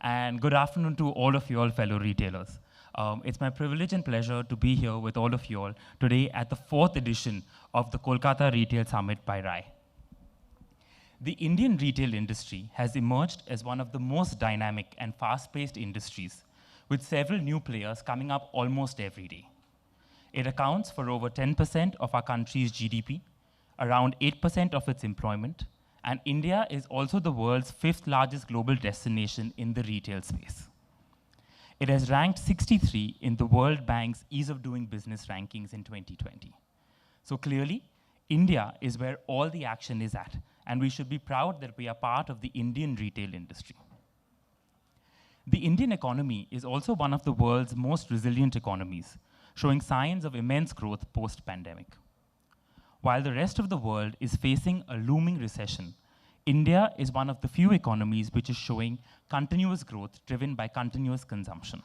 And good afternoon to all of you all fellow retailers. It's my privilege and pleasure to be here with all of you all today at the 4th edition of the Kolkata Retail Summit by RAI. The Indian retail industry has emerged as one of the most dynamic and fast-paced industries, with several new players coming up almost every day. It accounts for over 10% of our country's GDP, around 8% of its employment, and India is also the world's 5th largest global destination in the retail space. It has ranked 63 in the World Bank's Ease of Doing Business rankings in 2020. So clearly, India is where all the action is at, and we should be proud that we are part of the Indian retail industry. The Indian economy is also one of the world's most resilient economies, showing signs of immense growth post-pandemic. While the rest of the world is facing a looming recession, India is one of the few economies which is showing continuous growth driven by continuous consumption.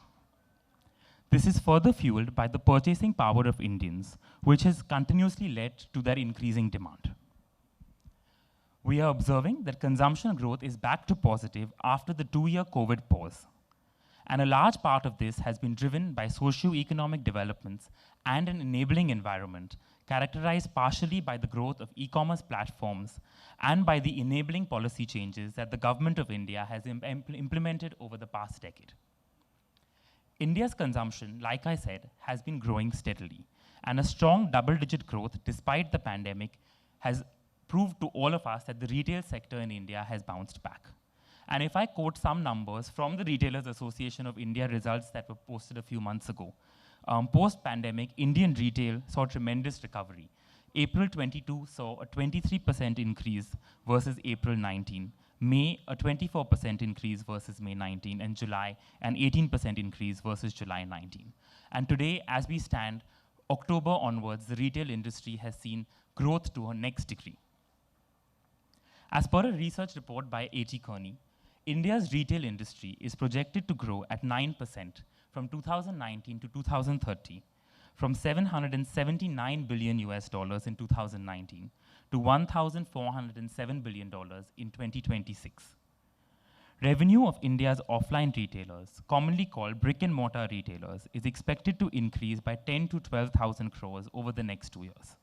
This is further fueled by the purchasing power of Indians, which has continuously led to their increasing demand. We are observing that consumption growth is back to positive after the 2-year COVID pause. And a large part of this has been driven by socio-economic developments and an enabling environment characterized partially by the growth of e-commerce platforms and by the enabling policy changes that the government of India has implemented over the past decade. India's consumption, like I said, has been growing steadily, and a strong double-digit growth despite the pandemic has proved to all of us that the retail sector in India has bounced back. And if I quote some numbers from the Retailers Association of India results that were posted a few months ago, post-pandemic, Indian retail saw tremendous recovery. April 22 saw a 23% increase versus April 19, May a 24% increase versus May 19, and July an 18% increase versus July 19. And today, as we stand, October onwards, the retail industry has seen growth to a next degree. As per a research report by A.T. Kearney, India's retail industry is projected to grow at 9% from 2019 to 2030, from $779 billion in 2019 to $1,407 billion in 2026. Revenue of India's offline retailers, commonly called brick-and-mortar retailers, is expected to increase by 10 to 12,000 crores over the next 2 years.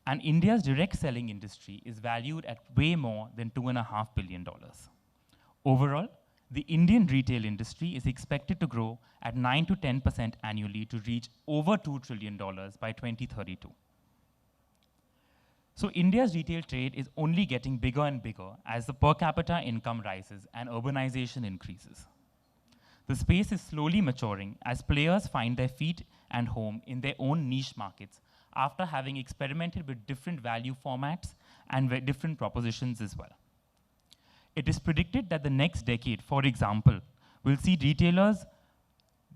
And India's direct selling industry is valued at way more than $2.5 billion. Overall, the Indian retail industry is expected to grow at 9 to 10% annually to reach over $2 trillion by 2032. So India's retail trade is only getting bigger and bigger as the per capita income rises and urbanization increases. The space is slowly maturing as players find their feet and home in their own niche markets after having experimented with different value formats and different propositions as well. It is predicted that the next decade, for example, will see retailers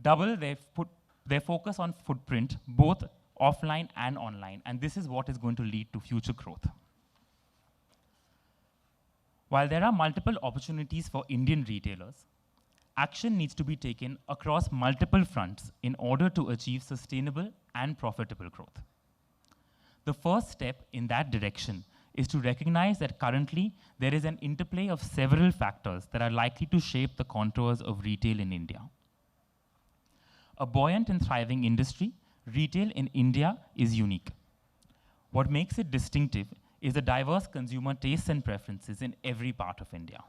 double their focus on footprint, both offline and online, and this is what is going to lead to future growth. While there are multiple opportunities for Indian retailers, action needs to be taken across multiple fronts in order to achieve sustainable and profitable growth. The first step in that direction is to recognize that currently there is an interplay of several factors that are likely to shape the contours of retail in India. A buoyant and thriving industry, retail in India is unique. What makes it distinctive is the diverse consumer tastes and preferences in every part of India.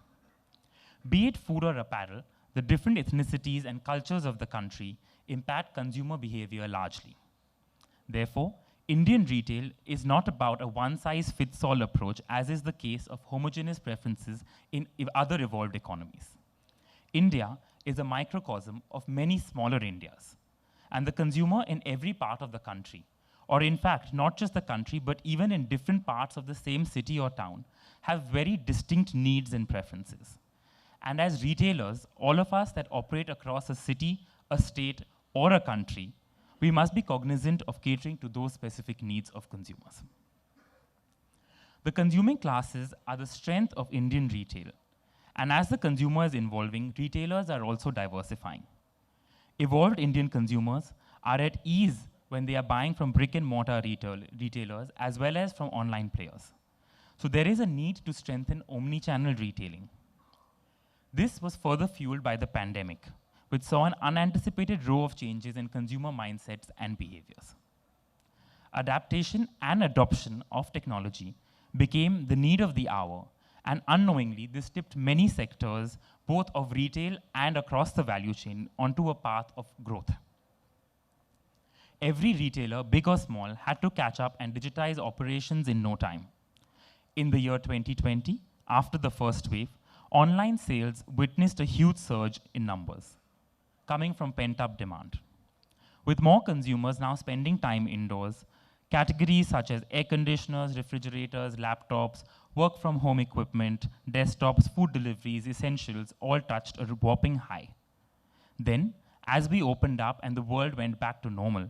Be it food or apparel, the different ethnicities and cultures of the country impact consumer behavior largely. Therefore, Indian retail is not about a one-size-fits-all approach, as is the case of homogeneous preferences in other evolved economies. India is a microcosm of many smaller Indias, and the consumer in every part of the country, or in fact, not just the country, but even in different parts of the same city or town, have very distinct needs and preferences. And as retailers, all of us that operate across a city, a state, or a country, we must be cognizant of catering to those specific needs of consumers. The consuming classes are the strength of Indian retail, and as the consumer is evolving, retailers are also diversifying. Evolved Indian consumers are at ease when they are buying from brick-and-mortar retailers as well as from online players. So there is a need to strengthen omni-channel retailing. This was further fueled by the pandemic, which saw an unanticipated row of changes in consumer mindsets and behaviors. Adaptation and adoption of technology became the need of the hour, and unknowingly, this tipped many sectors, both of retail and across the value chain, onto a path of growth. Every retailer, big or small, had to catch up and digitize operations in no time. In the year 2020, after the first wave, online sales witnessed a huge surge in numbers, coming from pent-up demand. With more consumers now spending time indoors, categories such as air conditioners, refrigerators, laptops, work from home equipment, desktops, food deliveries, essentials, all touched a whopping high. Then, as we opened up and the world went back to normal,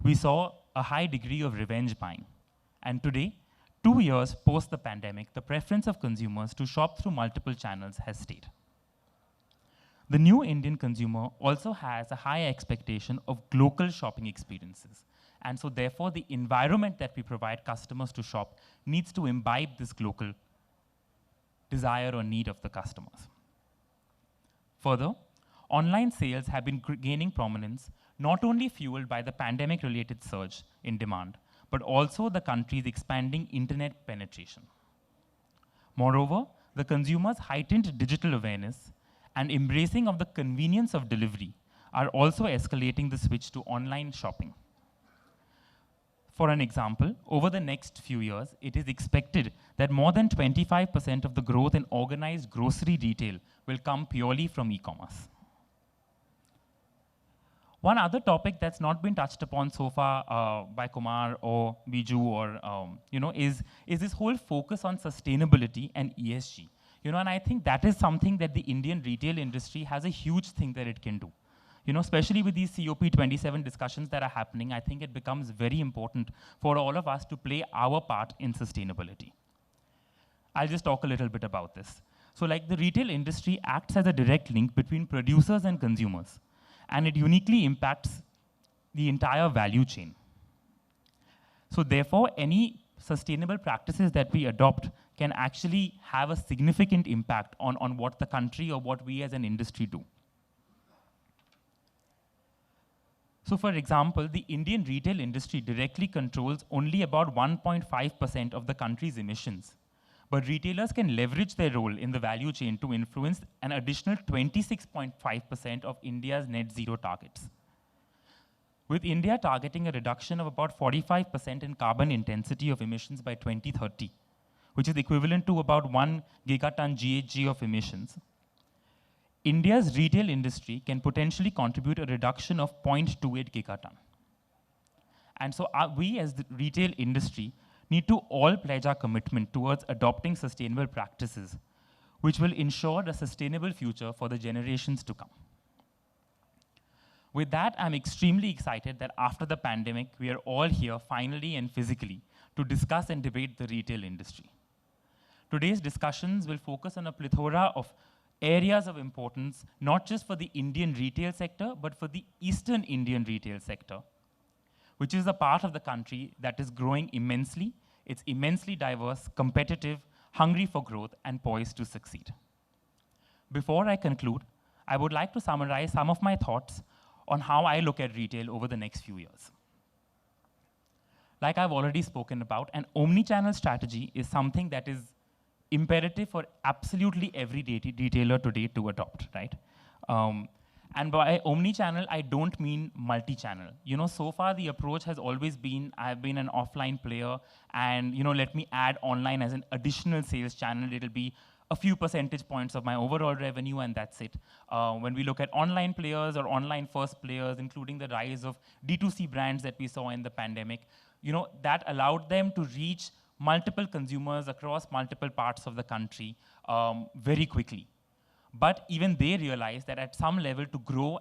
we saw a high degree of revenge buying. And today, 2 years post the pandemic, the preference of consumers to shop through multiple channels has stayed. The new Indian consumer also has a high expectation of local shopping experiences. And so therefore, the environment that we provide customers to shop needs to imbibe this local desire or need of the customers. Further, online sales have been gaining prominence, not only fueled by the pandemic-related surge in demand, but also the country's expanding internet penetration. Moreover, the consumer's heightened digital awareness and embracing of the convenience of delivery are also escalating the switch to online shopping. For an example, over the next few years, it is expected that more than 25% of the growth in organized grocery retail will come purely from e-commerce. One other topic that's not been touched upon so far by Kumar or Biju or is this whole focus on sustainability and ESG. And I think that is something that the Indian retail industry has a huge thing that it can do. Especially with these COP27 discussions that are happening, I think it becomes very important for all of us to play our part in sustainability. I'll just talk a little bit about this. So like the retail industry acts as a direct link between producers and consumers, and it uniquely impacts the entire value chain. So therefore, any sustainable practices that we adopt can actually have a significant impact on what the country or what we as an industry do. So for example, the Indian retail industry directly controls only about 1.5% of the country's emissions. But retailers can leverage their role in the value chain to influence an additional 26.5% of India's net zero targets. With India targeting a reduction of about 45% in carbon intensity of emissions by 2030, which is equivalent to about 1 gigaton GHG of emissions, India's retail industry can potentially contribute a reduction of 0.28 gigaton. And so we as the retail industry need to all pledge our commitment towards adopting sustainable practices, which will ensure a sustainable future for the generations to come. With that, I'm extremely excited that after the pandemic, we are all here finally and physically to discuss and debate the retail industry. Today's discussions will focus on a plethora of areas of importance, not just for the Indian retail sector, but for the Eastern Indian retail sector, which is a part of the country that is growing immensely. It's immensely diverse, competitive, hungry for growth, and poised to succeed. Before I conclude, I would like to summarize some of my thoughts on how I look at retail over the next few years. Like I've already spoken about, an omni-channel strategy is something that is imperative for absolutely every retailer today to adopt, right? And by omni-channel, I don't mean multi-channel. So far the approach has always been, I've been an offline player, and let me add online as an additional sales channel. It'll be a few percentage points of my overall revenue, and that's it. When we look at online players or online first players, including the rise of D2C brands that we saw in the pandemic, that allowed them to reach multiple consumers across multiple parts of the country very quickly. But even they realized that at some level to grow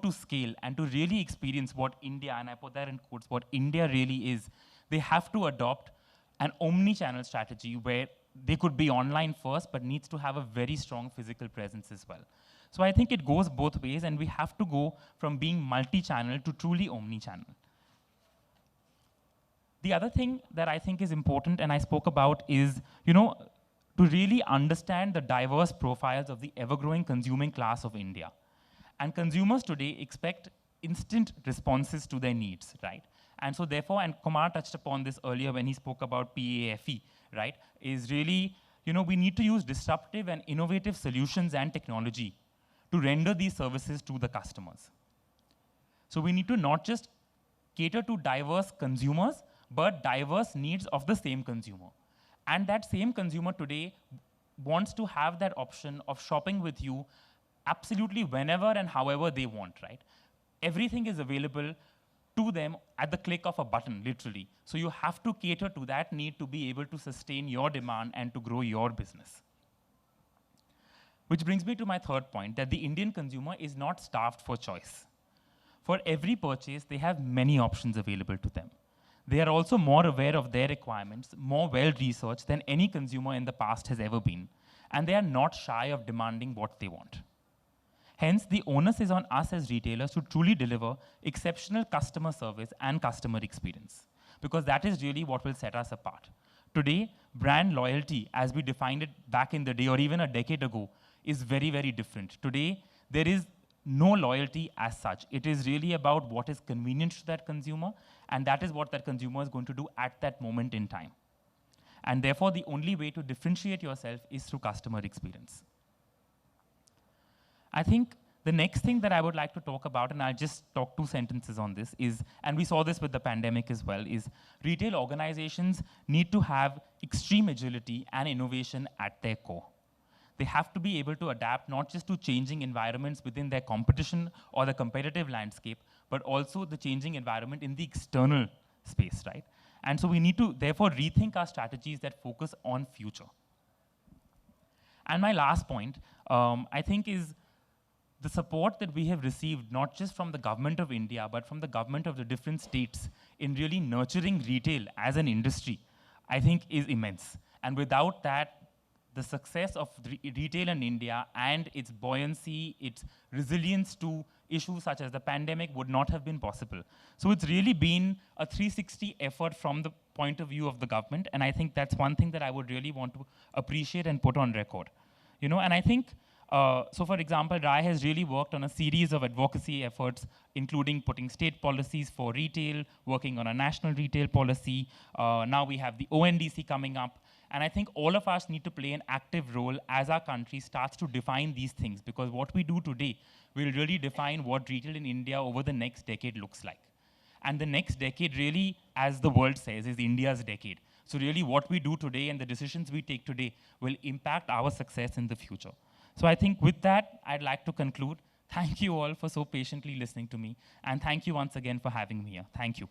to scale and to really experience what India, and I put that in quotes, what India really is, they have to adopt an omni-channel strategy where they could be online first, but needs to have a very strong physical presence as well. So I think it goes both ways, and we have to go from being multi-channel to truly omni-channel. The other thing that I think is important, and I spoke about, is, to really understand the diverse profiles of the ever-growing consuming class of India. And consumers today expect instant responses to their needs, right? And so therefore, and Kumar touched upon this earlier when he spoke about PAFE, right, is really, we need to use disruptive and innovative solutions and technology to render these services to the customers. So we need to not just cater to diverse consumers, but diverse needs of the same consumer. And that same consumer today wants to have that option of shopping with you absolutely whenever and however they want, right? Everything is available to them at the click of a button, literally. So you have to cater to that need to be able to sustain your demand and to grow your business. Which brings me to my third point, that the Indian consumer is not starved for choice. For every purchase, they have many options available to them. They are also more aware of their requirements, more well-researched than any consumer in the past has ever been. And they are not shy of demanding what they want. Hence, the onus is on us as retailers to truly deliver exceptional customer service and customer experience, because that is really what will set us apart. Today, brand loyalty, as we defined it back in the day or even a decade ago, is very, very different. Today, there is no loyalty as such. It is really about what is convenient to that consumer, and that is what that consumer is going to do at that moment in time. And therefore, the only way to differentiate yourself is through customer experience. I think the next thing that I would like to talk about, and I'll just talk 2 sentences on this, is, and we saw this with the pandemic as well, is retail organizations need to have extreme agility and innovation at their core. They have to be able to adapt not just to changing environments within their competition or the competitive landscape, but also the changing environment in the external space, right? And so we need to therefore rethink our strategies that focus on future. And my last point, I think, is the support that we have received, not just from the government of India, but from the government of the different states in really nurturing retail as an industry, I think is immense. And without that, the success of retail in India and its buoyancy, its resilience to issues such as the pandemic would not have been possible. So it's really been a 360 effort from the point of view of the government, and I think that's one thing that I would really want to appreciate and put on record. And I think, so for example, RAI has really worked on a series of advocacy efforts, including putting state policies for retail, working on a national retail policy. Now we have the ONDC coming up. And I think all of us need to play an active role as our country starts to define these things, because what we do today will really define what retail in India over the next decade looks like. And the next decade really, as the world says, is India's decade. So really what we do today and the decisions we take today will impact our success in the future. So I think with that, I'd like to conclude. Thank you all for so patiently listening to me. And thank you once again for having me here. Thank you.